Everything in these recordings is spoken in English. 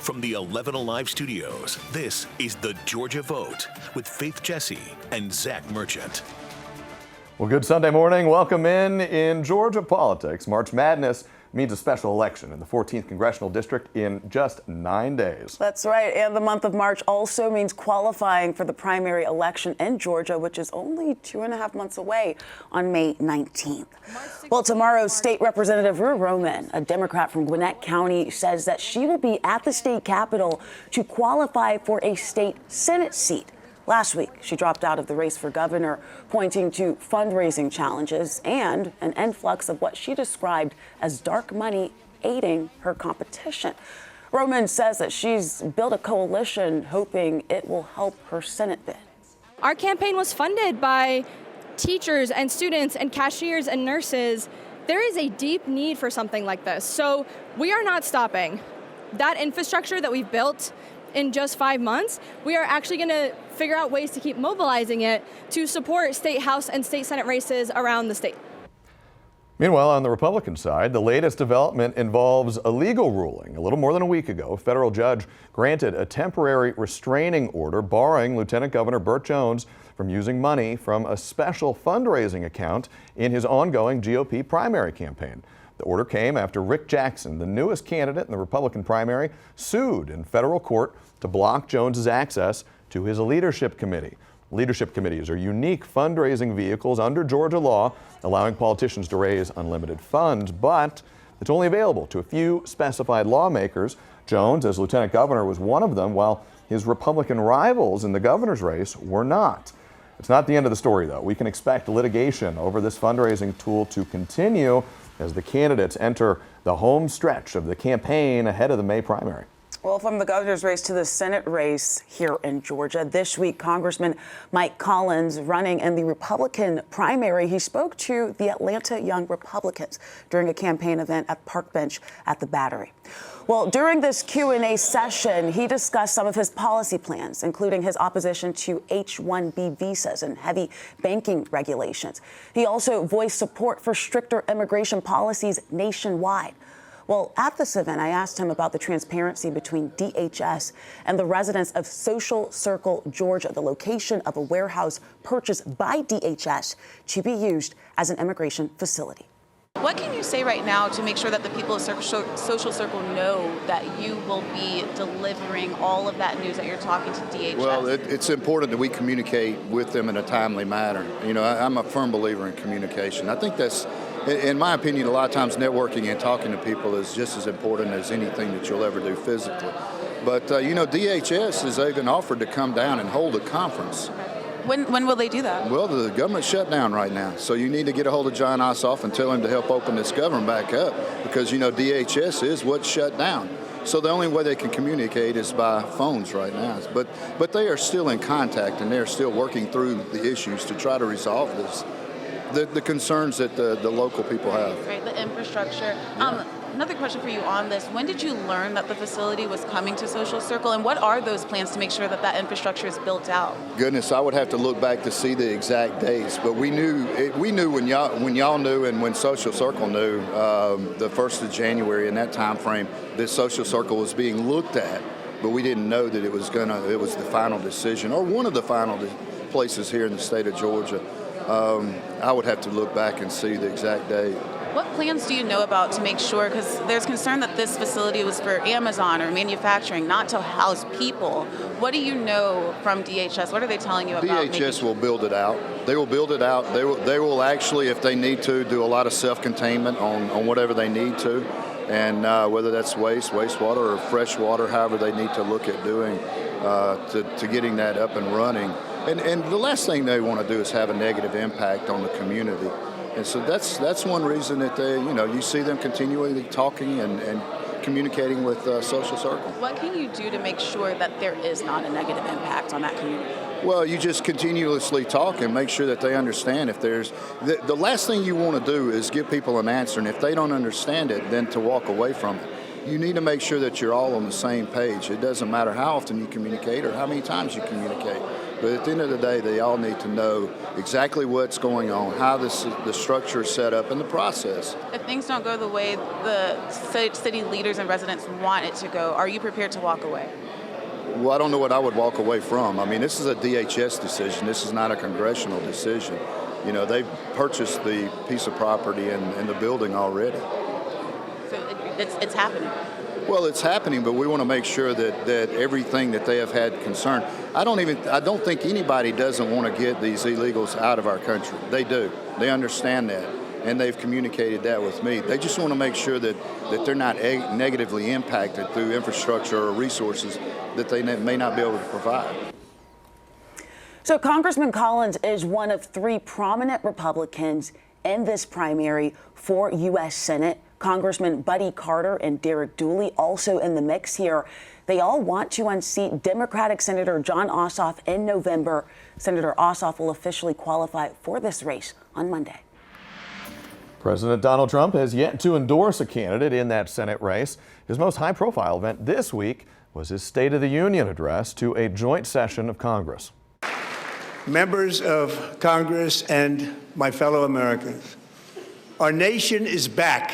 From the 11 Alive studios, this is The Georgia Vote with Faith Jesse and Zach Merchant. Well, good Sunday morning. Welcome in Georgia politics. March Madness means a special election in the 14th Congressional District in just 9 days. That's right. And the month of March also means qualifying for the primary election in Georgia, which is only 2.5 months away on May 19th. Well, tomorrow, State Representative Rue Roman, a Democrat from Gwinnett County, says that she will be at the state capitol to qualify for a state Senate seat. Last week, she dropped out of the race for governor, pointing to fundraising challenges and an influx of what she described as dark money aiding her competition. Roman says that she's built a coalition hoping it will help her Senate bid. Our campaign was funded by teachers and students and cashiers and nurses. There is a deep need for something like this, so we are not stopping. That infrastructure that we've built in just 5 months, we are actually going to figure out ways to keep mobilizing it to support state House and state Senate races around the state. Meanwhile, on the Republican side, the latest development involves a legal ruling. A little more than a week ago, a federal judge granted a temporary restraining order barring Lieutenant Governor Burt Jones from using money from a special fundraising account in his ongoing GOP primary campaign. The order came after Rick Jackson, the newest candidate in the Republican primary, sued in federal court to block Jones's access to his leadership committee. Leadership committees are unique fundraising vehicles under Georgia law, allowing politicians to raise unlimited funds, but it's only available to a few specified lawmakers. Jones, as lieutenant governor, was one of them, while his Republican rivals in the governor's race were not. It's not the end of the story, though. We can expect litigation over this fundraising tool to continue as the candidates enter the home stretch of the campaign ahead of the May primary. Well, from the governor's race to the Senate race here in Georgia, this week, Congressman Mike Collins, running in the Republican primary, he spoke to the Atlanta Young Republicans during a campaign event at Park Bench at the Battery. Well, during this Q&A session, he discussed some of his policy plans, including his opposition to H-1B visas and heavy banking regulations. He also voiced support for stricter immigration policies nationwide. Well, at this event, I asked him about the transparency between DHS and the residents of Social Circle, Georgia, the location of a warehouse purchased by DHS to be used as an immigration facility. What can you say right now to make sure that the people of Social Circle know that you will be delivering all of that news that you're talking to DHS? Well, it's important that we communicate with them in a timely manner. You know, I'm a firm believer in communication. I think that's, in my opinion, a lot of times networking and talking to people is just as important as anything that you'll ever do physically. But, you know, DHS has even offered to come down and hold a conference. When will they do that? Well, the government's shut down right now, so you need to get a hold of John Ossoff and tell him to help open this government back up because, you know, DHS is what's shut down. So the only way they can communicate is by phones right now. But they are still in contact and they're still working through the issues to try to resolve this. The concerns that the local people have. Right, the infrastructure. Yeah. Another question for you on this. When did you learn that the facility was coming to Social Circle, and what are those plans to make sure that that infrastructure is built out? Goodness, I would have to look back to see the exact dates, but we knew when y'all knew and when Social Circle knew the 1st of January in that time frame, this Social Circle was being looked at, but we didn't know that it was the final decision or one of the final places here in the state of Georgia. I would have to look back and see the exact date. What plans do you know about to make sure, because there's concern that this facility was for Amazon or manufacturing, not to house people. What do you know from DHS? What are they telling you about? DHS will build it out. They will build it out. They will actually, if they need to, do a lot of self-containment on whatever they need to. And whether that's wastewater or fresh water, however they need to look at doing to getting that up and running. And the last thing they want to do is have a negative impact on the community. And so that's one reason that you see them continually talking and communicating with Social Circle. What can you do to make sure that there is not a negative impact on that community? Well, you just continuously talk and make sure that they understand. If there's the last thing you want to do is give people an answer, and if they don't understand it, then to walk away from it. You need to make sure that you're all on the same page. It doesn't matter how often you communicate or how many times you communicate. But at the end of the day, they all need to know exactly what's going on, how the structure is set up, and the process. If things don't go the way the city leaders and residents want it to go, are you prepared to walk away? Well, I don't know what I would walk away from. I mean, this is a DHS decision. This is not a congressional decision. You know, they've purchased the piece of property and the building already. So it's happening. Well, it's happening, but we want to make sure that everything that they have had concern. I don't think anybody doesn't want to get these illegals out of our country. They do. They understand that, and they've communicated that with me. They just want to make sure that they're not negatively impacted through infrastructure or resources that they may not be able to provide. So Congressman Collins is one of 3 prominent Republicans in this primary for U.S. Senate. Congressman Buddy Carter and Derek Dooley also in the mix here. They all want to unseat Democratic Senator Jon Ossoff in November. Senator Ossoff will officially qualify for this race on Monday. President Donald Trump has yet to endorse a candidate in that Senate race. His most high-profile event this week was his State of the Union address to a joint session of Congress. Members of Congress and my fellow Americans, our nation is back.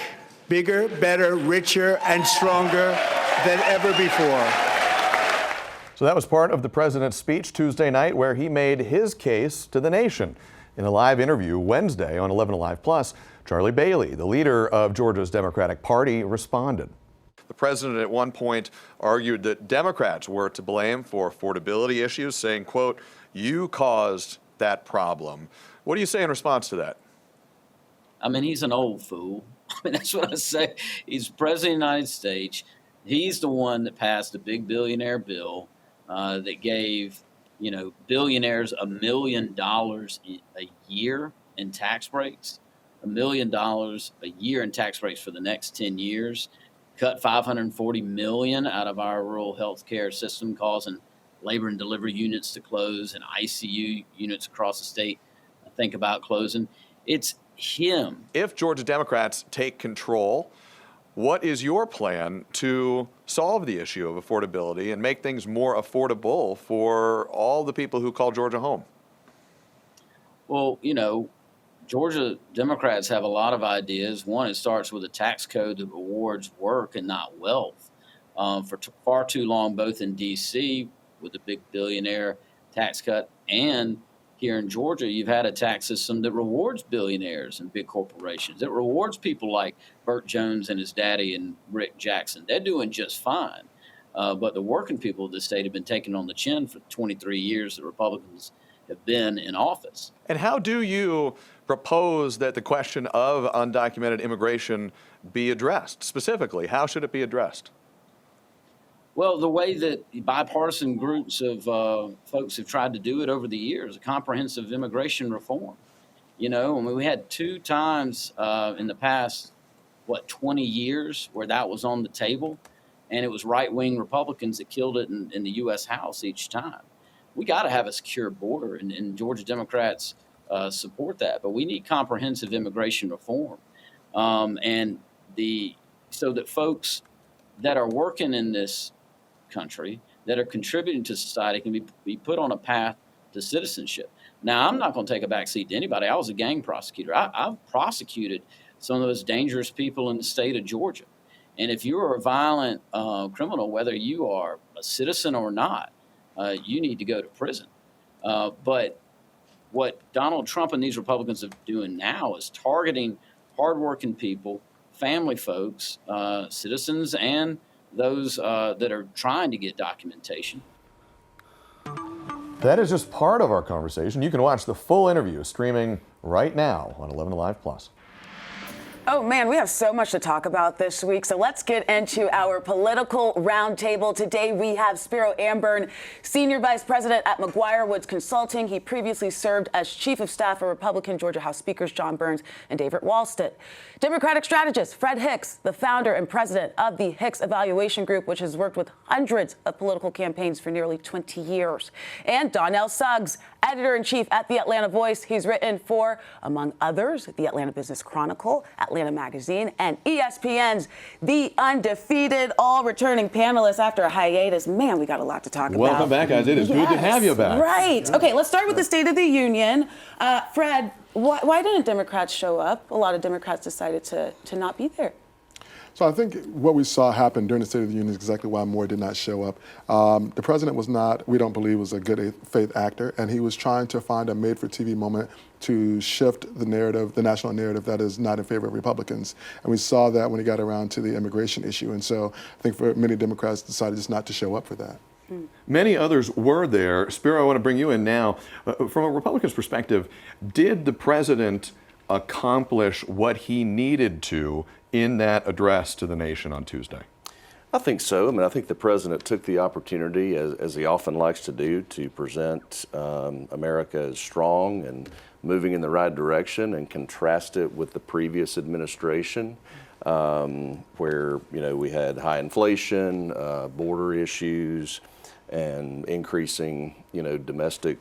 Bigger, better, richer, and stronger than ever before. So that was part of the president's speech Tuesday night, where he made his case to the nation. In a live interview Wednesday on 11 Alive Plus, Charlie Bailey, the leader of Georgia's Democratic Party, responded. The president at one point argued that Democrats were to blame for affordability issues, saying, quote, "You caused that problem." What do you say in response to that? I mean, he's an old fool. I mean, that's what I say. He's president of the United States. He's the one that passed a big billionaire bill that gave, billionaires $1 million a year in tax breaks, $1 million a year in tax breaks for the next 10 years, cut $540 million out of our rural health care system, causing labor and delivery units to close and ICU units across the state think about closing. It's him. If Georgia Democrats take control, what is your plan to solve the issue of affordability and make things more affordable for all the people who call Georgia home? Well, Georgia Democrats have a lot of ideas. One, it starts with a tax code that rewards work and not wealth. For far too long, both in D.C. with the big billionaire tax cut and here in Georgia, you've had a tax system that rewards billionaires and big corporations. It rewards people like Burt Jones and his daddy and Rick Jackson. They're doing just fine. But the working people of the state have been taken on the chin for 23 years that Republicans have been in office. And how do you propose that the question of undocumented immigration be addressed? Specifically, how should it be addressed? Well, the way that bipartisan groups of folks have tried to do it over the years, a comprehensive immigration reform. We had 2 times in the past, 20 years where that was on the table, and it was right-wing Republicans that killed it in the U.S. House each time. We got to have a secure border, and Georgia Democrats support that, but we need comprehensive immigration reform, so that folks that are working in this country, that are contributing to society, can be put on a path to citizenship. Now, I'm not going to take a backseat to anybody. I was a gang prosecutor. I've prosecuted some of the most dangerous people in the state of Georgia. And if you're a violent criminal, whether you are a citizen or not, you need to go to prison. But what Donald Trump and these Republicans are doing now is targeting hardworking people, family folks, citizens, and those that are trying to get documentation. That is just part of our conversation. You can watch the full interview streaming right now on 11 Alive Plus. Oh, man, we have so much to talk about this week. So let's get into our political roundtable. Today, we have Spiro Amburn, Senior Vice President at McGuire Woods Consulting. He previously served as Chief of Staff for Republican Georgia House Speakers John Burns and David Wallstedt. Democratic strategist Fred Hicks, the founder and president of the Hicks Evaluation Group, which has worked with hundreds of political campaigns for nearly 20 years. And Donnell Suggs, Editor-in-Chief at The Atlanta Voice. He's written for, among others, The Atlanta Business Chronicle, Atlanta Atlanta Magazine, and ESPN's The Undefeated, all returning panelists after a hiatus. Man, we got a lot to talk about. Welcome back, guys. It is good to have you back. Right. Okay, let's start with the State of the Union. Fred, why didn't Democrats show up? A lot of Democrats decided to not be there. So I think what we saw happen during the State of the Union is exactly why Moore did not show up. The president was not, we don't believe, was a good faith actor, and he was trying to find a made-for-TV moment to shift the narrative, the national narrative that is not in favor of Republicans. And we saw that when he got around to the immigration issue. And so I think for many Democrats decided just not to show up for that. Many others were there. Spiro, I want to bring you in now. From a Republican's perspective, did the president accomplish what he needed to in that address to the nation on Tuesday? I think so. I mean, I think the president took the opportunity, as he often likes to do, to present America as strong and moving in the right direction, and contrast it with the previous administration, where we had high inflation, border issues, and increasing domestic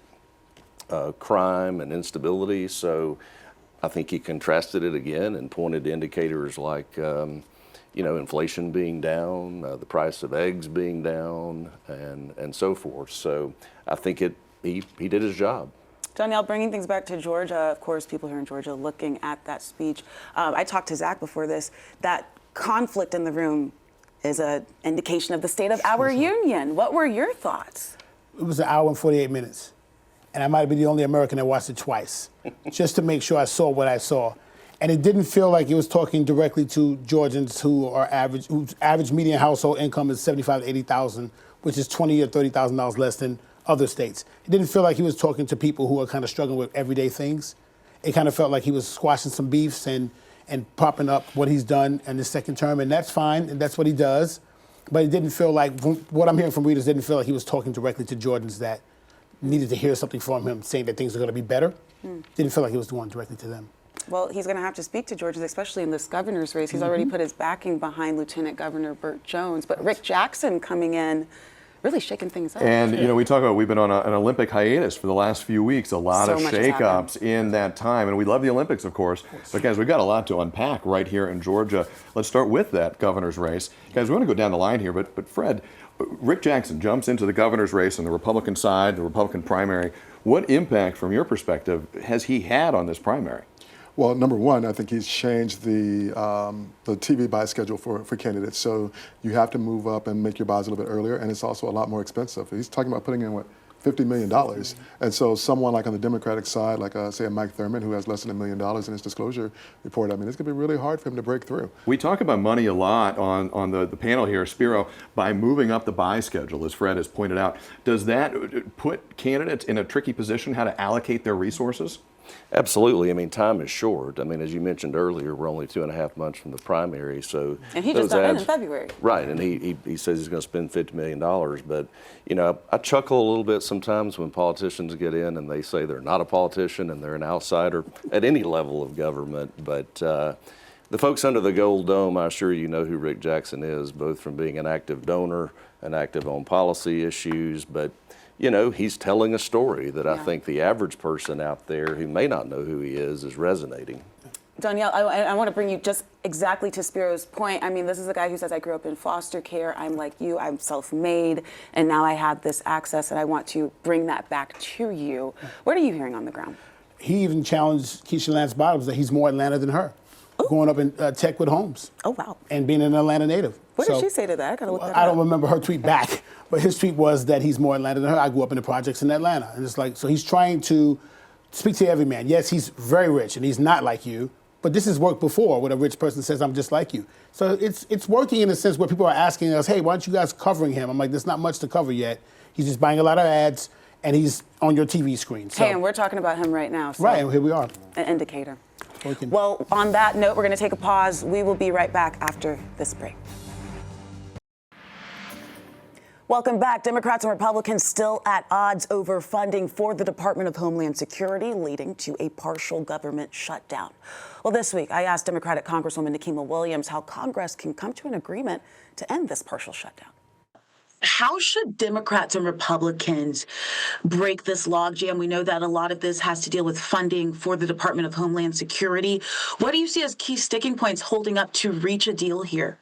crime and instability. So I think he contrasted it again and pointed to indicators like inflation being down, the price of eggs being down, and so forth. So I think he did his job. Danielle, bringing things back to Georgia, of course, people here in Georgia looking at that speech. I talked to Zach before this. That conflict in the room is an indication of the state of our union. What were your thoughts? It was an hour and 48 minutes. And I might be the only American that watched it twice, just to make sure I saw what I saw. And it didn't feel like he was talking directly to Georgians whose average median household income is $75,000 to $80,000, which is $20,000 or $30,000 less than other states. It didn't feel like he was talking to people who are kind of struggling with everyday things. It kind of felt like he was squashing some beefs and propping up what he's done in his second term, and that's fine, and that's what he does. But it didn't feel like, what I'm hearing from readers, didn't feel like he was talking directly to Georgians that needed to hear something from him saying that things are going to be better. Didn't feel like he was going directly to them. Well, he's going to have to speak to Georgians, especially in this governor's race. He's already put his backing behind Lieutenant Governor Burt Jones, but Rick Jackson coming in, really shaking things up. And, we talk about, we've been on an Olympic hiatus for the last few weeks, a lot of shakeups in that time. And we love the Olympics, of course. But, guys, we've got a lot to unpack right here in Georgia. Let's start with that governor's race. Guys, we want to go down the line here, but Fred, Rick Jackson jumps into the governor's race on the Republican side, the Republican primary. What impact, from your perspective, has he had on this primary? Well, number one, I think he's changed the TV buy schedule for candidates. So you have to move up and make your buys a little bit earlier, and it's also a lot more expensive. He's talking about putting in, $50 million. And so someone like on the Democratic side, like say a Mike Thurmond, who has less than $1 million in his disclosure report, I mean, it's going to be really hard for him to break through. We talk about money a lot on the panel here, Spiro, by moving up the buy schedule, as Fred has pointed out. Does that put candidates in a tricky position, how to allocate their resources? Absolutely. I mean, time is short. I mean, as you mentioned earlier, we're only 2.5 months from the primary, so and he just got in February. Right, and he says he's going to spend $50 million. But I chuckle a little bit sometimes when politicians get in and they say they're not a politician and they're an outsider at any level of government. But the folks under the Gold Dome, I assure you, know who Rick Jackson is, both from being an active donor and active on policy issues, but he's telling a story that I think the average person out there who may not know who he is resonating. Danielle, I want to bring you just exactly to Spiro's point. I mean, this is a guy who says, I grew up in foster care. I'm like you. I'm self-made. And now I have this access, and I want to bring that back to you. What are you hearing on the ground? He even challenged Keisha Lance Bottoms that he's more Atlanta than her. Ooh. Growing up in Tech with Holmes. Oh, wow. And being an Atlanta native. What did she say to that? I got to look that up. I don't remember her tweet back, but his tweet was that he's more Atlanta than her. I grew up in the projects in Atlanta. And it's like, so he's trying to speak to every man. Yes, he's very rich and he's not like you, but this has worked before when a rich person says, I'm just like you. So it's working in a sense where people are asking us, hey, why aren't you guys covering him? I'm like, there's not much to cover yet. He's just buying a lot of ads and he's on your TV screen. So. Hey, and we're talking about him right now. So right, and here we are. An indicator. Well, on that note, we're going to take a pause. We will be right back after this break. Welcome back. Democrats and Republicans still at odds over funding for the Department of Homeland Security, leading to a partial government shutdown. Well, this week, I asked Democratic Congresswoman Nikema Williams how Congress can come to an agreement to end this partial shutdown. How should Democrats and Republicans break this logjam? We know that a lot of this has to deal with funding for the Department of Homeland Security. What do you see as key sticking points holding up to reach a deal here?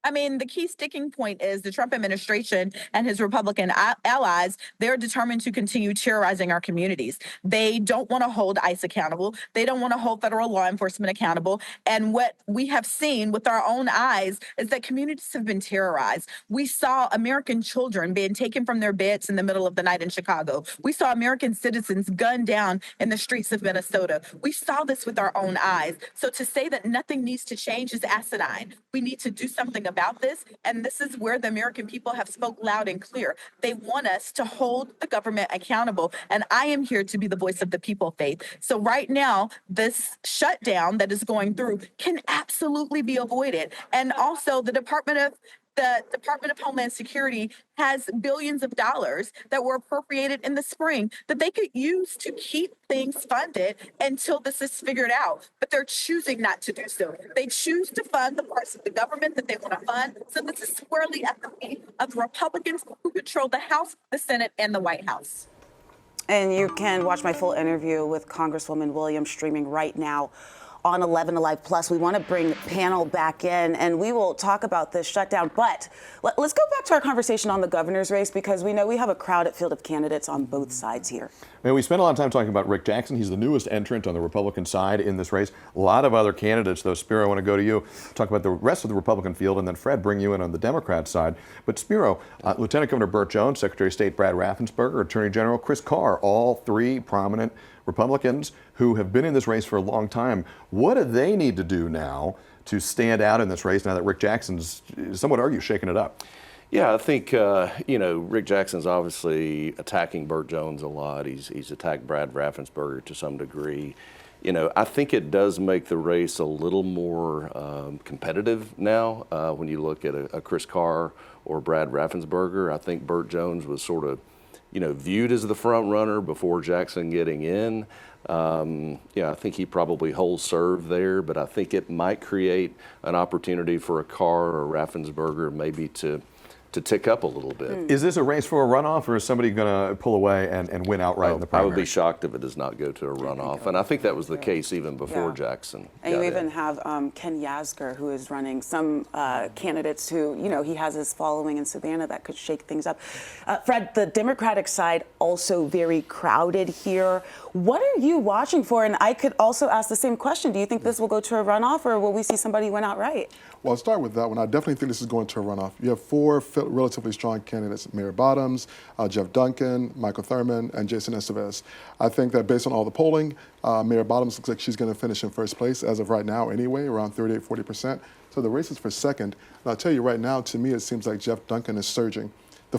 I mean, the key sticking point is the Trump administration and his Republican allies. They're determined to continue terrorizing our communities. They don't want to hold ICE accountable. They don't want to hold federal law enforcement accountable. And what we have seen with our own eyes is that communities have been terrorized. We saw American children being taken from their beds in the middle of the night in Chicago. We saw American citizens gunned down in the streets of Minnesota. We saw this with our own eyes. So to say that nothing needs to change is asinine. We need to do something about this, and this is where the American people have spoke loud and clear. They want us to hold the government accountable, and I am here to be the voice of the people, Faith. So right now, this shutdown that is going through can absolutely be avoided. And also the Department of Homeland Security has billions of dollars that were appropriated in the spring that they could use to keep things funded until this is figured out. But they're choosing not to do so. They choose to fund the parts of the government that they want to fund. So this is squarely at the feet of the Republicans who control the House, the Senate, and the White House. And you can watch my full interview with Congresswoman Williams streaming right now on 11 Alive Plus. We want to bring panel back in, and we will talk about this shutdown. But let's go back to our conversation on the governor's race, because we know we have a crowded field of candidates on both sides here. Man, we spent a lot of time talking about Rick Jackson. He's the newest entrant on the Republican side in this race. A lot of other candidates, though. Spiro, I want to go to you, talk about the rest of the Republican field, and then Fred, bring you in on the Democrat side. But Spiro, Lieutenant Governor Burt Jones, Secretary of State Brad Raffensperger, Attorney General Chris Carr, all three prominent Republicans who have been in this race for a long time. What do they need to do now to stand out in this race now that Rick Jackson's, some would argue, shaking it up? Yeah, I think, Rick Jackson's obviously attacking Burt Jones a lot. He's attacked Brad Raffensperger to some degree. I think it does make the race a little more competitive now when you look at a Chris Carr or Brad Raffensperger. I think Burt Jones was sort of, viewed as the front runner before Jackson getting in. I think he probably holds serve there, but I think it might create an opportunity for a Carr or Raffensperger maybe to tick up a little bit. Is this a race for a runoff, or is somebody going to pull away and win outright in the primary? I would be shocked if it does not go to a runoff, and I think that was the case even before Jackson. And you even have Ken Yasgur, who is running. Some candidates who, he has his following in Savannah that could shake things up. Fred, the Democratic side also very crowded here. What are you watching for? And I could also ask the same question. Do you think this will go to a runoff, or will we see somebody win outright? Well, I'll start with that one. I definitely think this is going to a runoff. You have four relatively strong candidates: Mayor Bottoms, Jeff Duncan, Michael Thurmond, and Jason Estevez. I think that based on all the polling, Mayor Bottoms looks like she's going to finish in first place as of right now anyway, around 38-40%. So the race is for second. And I'll tell you right now, to me, it seems like Jeff Duncan is surging. The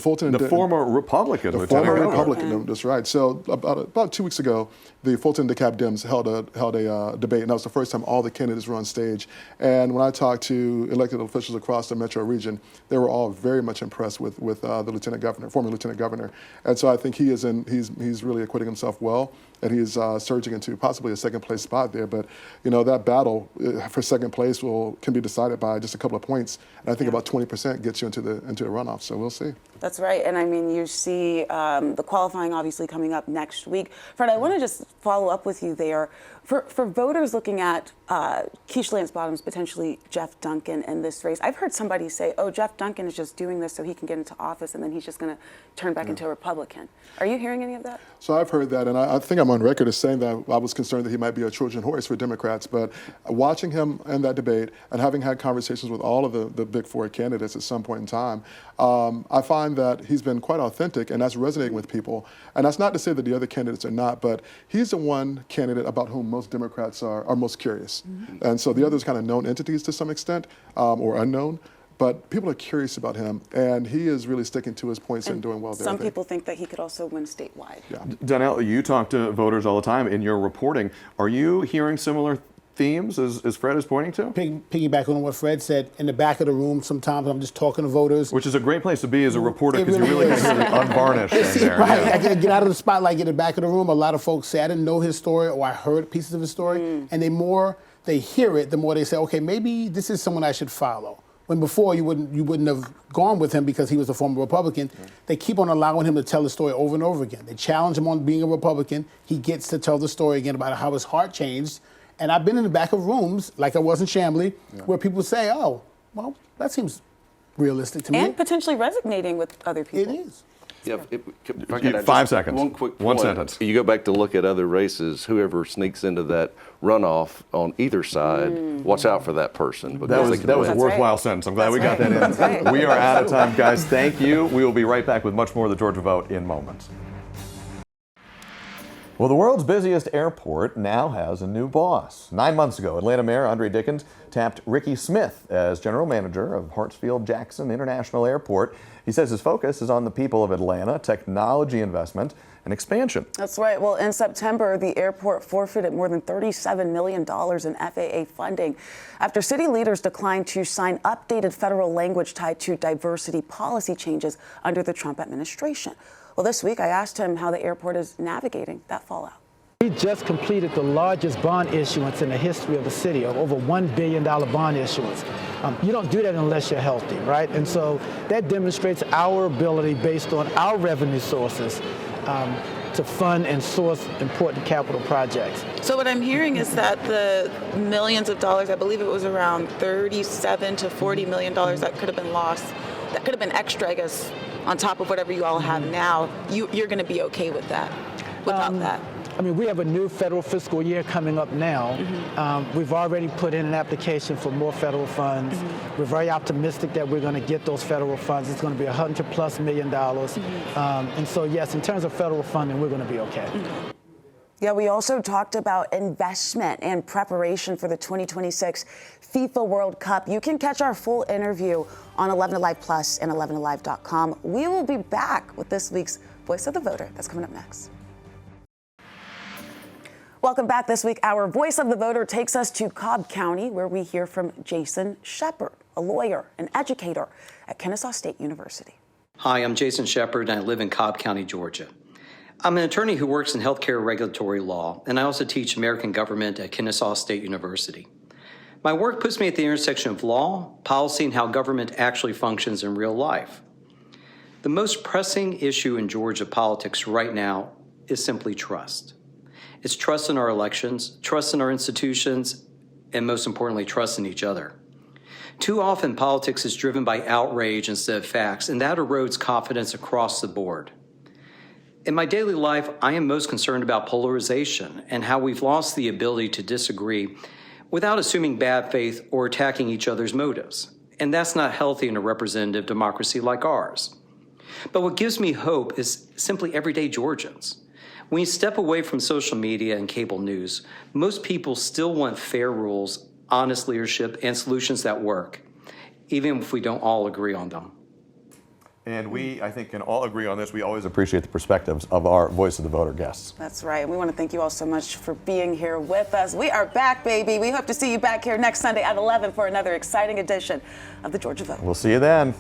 former Republican. The former Republican, that's right. So about 2 weeks ago, the Fulton DeKalb Dems held a debate, and that was the first time all the candidates were on stage. And when I talked to elected officials across the metro region, they were all very much impressed with the lieutenant governor, former lieutenant governor. And so I think he's really acquitting himself well, and he's surging into possibly a second place spot there. But that battle for second place can be decided by just a couple of points, and I think about 20% gets you into a runoff. So we'll see. That's right. And I mean, you see the qualifying obviously coming up next week. Fred, I want to just follow up with you there. For voters looking at Keisha Lance Bottoms, potentially Jeff Duncan in this race, I've heard somebody say, oh, Jeff Duncan is just doing this so he can get into office, and then he's just going to turn back into a Republican. Are you hearing any of that? So I've heard that, and I think I'm on record as saying that I was concerned that he might be a Trojan horse for Democrats. But watching him in that debate and having had conversations with all of the big four candidates at some point in time, I find that he's been quite authentic, and that's resonating with people. And that's not to say that the other candidates are not, but he's the one candidate about whom most Democrats are most curious. Mm-hmm. And so the others kind of known entities to some extent, or unknown. But people are curious about him, and he is really sticking to his points and doing well there. Some people think that he could also win statewide. Yeah. Donnell, you talk to voters all the time in your reporting. Are you hearing similar themes as Fred is pointing to? Piggyback on what Fred said, in the back of the room, sometimes I'm just talking to voters. Which is a great place to be as a reporter, because you really can hear the unvarnished in there. Right, Yeah. I can get out of the spotlight, get in the back of the room. A lot of folks say, I didn't know his story, or I heard pieces of his story, and the more they hear it, the more they say, okay, maybe this is someone I should follow. When before you wouldn't have gone with him because he was a former Republican. They keep on allowing him to tell the story over and over again. They challenge him on being a Republican. He gets to tell the story again about how his heart changed. And I've been in the back of rooms, like I was in Chamblee, where people say, oh, well, that seems realistic to me. And potentially resonating with other people. It is. Yeah, if I could add 5 just seconds. One quick One point. sentence. You go back to look at other races, whoever sneaks into that runoff on either side, watch out for that person. That was a worthwhile sentence. I'm glad we got that in. Right. We are out of time, guys. Thank you. We will be right back with much more of the Georgia Vote in moments. Well, the world's busiest airport now has a new boss. 9 months ago, Atlanta Mayor Andre Dickens tapped Ricky Smith as general manager of Hartsfield-Jackson International Airport. He says his focus is on the people of Atlanta, technology investment, and expansion. That's right. Well, in September, the airport forfeited more than $37 million in FAA funding after city leaders declined to sign updated federal language tied to diversity policy changes under the Trump administration. Well, this week I asked him how the airport is navigating that fallout. We just completed the largest bond issuance in the history of the city, of over $1 billion bond issuance. You don't do that unless you're healthy, right? And so that demonstrates our ability based on our revenue sources to fund and source important capital projects. So what I'm hearing is that the millions of dollars, I believe it was around $37 to $40 million that could have been lost, that could have been extra, I guess, on top of whatever you all have now, you're going to be okay with that, without that? I mean, we have a new federal fiscal year coming up now. We've already put in an application for more federal funds. We're very optimistic that we're going to get those federal funds. It's going to be $100+ million. And so, yes, in terms of federal funding, we're going to be okay. Yeah, we also talked about investment and preparation for the 2026 FIFA World Cup. You can catch our full interview on 11 Alive Plus and 11alive.com. We will be back with this week's Voice of the Voter. That's coming up next. Welcome back. This week, our Voice of the Voter takes us to Cobb County, where we hear from Jason Shepard, a lawyer and educator at Kennesaw State University. Hi, I'm Jason Shepard, and I live in Cobb County, Georgia. I'm an attorney who works in healthcare regulatory law, and I also teach American government at Kennesaw State University. My work puts me at the intersection of law, policy, and how government actually functions in real life. The most pressing issue in Georgia politics right now is simply trust. It's trust in our elections, trust in our institutions, and most importantly, trust in each other. Too often, politics is driven by outrage instead of facts, and that erodes confidence across the board. In my daily life, I am most concerned about polarization and how we've lost the ability to disagree without assuming bad faith or attacking each other's motives. And that's not healthy in a representative democracy like ours. But what gives me hope is simply everyday Georgians. When you step away from social media and cable news, most people still want fair rules, honest leadership, and solutions that work, even if we don't all agree on them. And we, I think, can all agree on this. We always appreciate the perspectives of our Voice of the Voter guests. That's right. And we want to thank you all so much for being here with us. We are back, baby. We hope to see you back here next Sunday at 11 for another exciting edition of the Georgia Vote. We'll see you then.